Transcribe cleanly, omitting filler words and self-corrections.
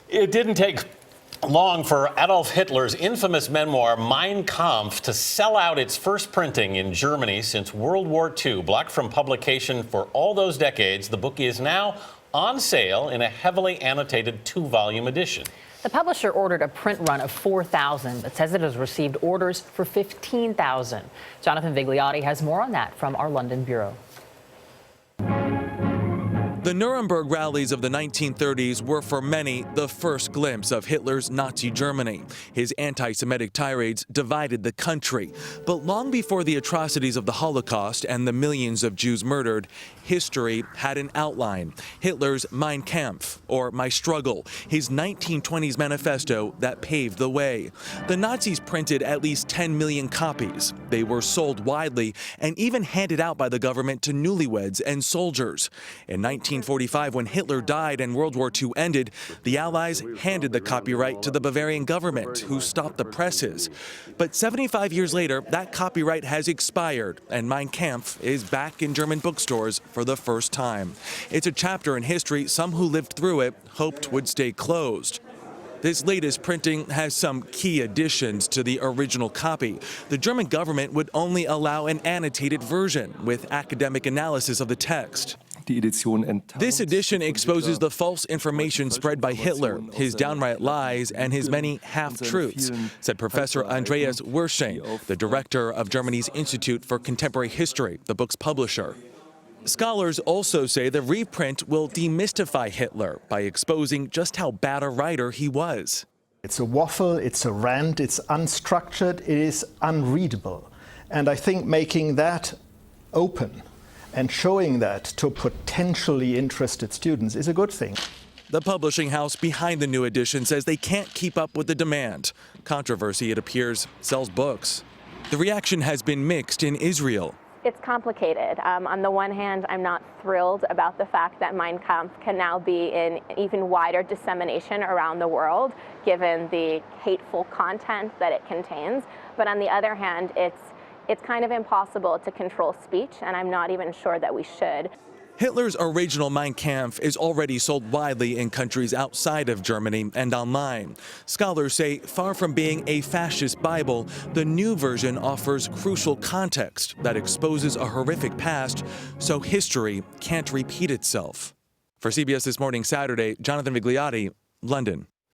It didn't take long for Adolf Hitler's infamous memoir, Mein Kampf, to sell out its first printing in Germany since World War II. Blocked from publication for all those decades, the book is now on sale in a heavily annotated 2-volume edition. The publisher ordered a print run of 4,000, but says it has received orders for 15,000. Jonathan Vigliotti has more on that from our London bureau. The Nuremberg rallies of the 1930s were for many the first glimpse of Hitler's Nazi Germany. His anti-Semitic tirades divided the country. But long before the atrocities of the Holocaust and the millions of Jews murdered, history had an outline. Hitler's Mein Kampf, or My Struggle, his 1920s manifesto that paved the way. The Nazis printed at least 10 million copies. They were sold widely and even handed out by the government to newlyweds and soldiers. In 1945, when Hitler died and World War II ended, the Allies handed the copyright to the Bavarian government, who stopped the presses. But 75 years later, that copyright has expired, and Mein Kampf is back in German bookstores for the first time. It's a chapter in history some who lived through it hoped would stay closed. This latest printing has some key additions to the original copy. The German government would only allow an annotated version with academic analysis of the text. This edition exposes the false information spread by Hitler, his downright lies, and his many half-truths, said Professor Andreas Werschein, the director of Germany's Institute for Contemporary History, the book's publisher. Scholars also say the reprint will demystify Hitler by exposing just how bad a writer he was. It's a waffle, it's a rant, it's unstructured, it is unreadable. And I think making that open and showing that to potentially interested students is a good thing. The publishing house behind the new edition says they can't keep up with the demand. Controversy, it appears, sells books. The reaction has been mixed in Israel. It's complicated. On the one hand, I'm not thrilled about the fact that Mein Kampf can now be in even wider dissemination around the world, given the hateful content that it contains. But on the other hand, it's kind of impossible to control speech, and I'm not even sure that we should. Hitler's original Mein Kampf is already sold widely in countries outside of Germany and online. Scholars say far from being a fascist Bible, the new version offers crucial context that exposes a horrific past so history can't repeat itself. For CBS This Morning Saturday, Jonathan Vigliotti, London.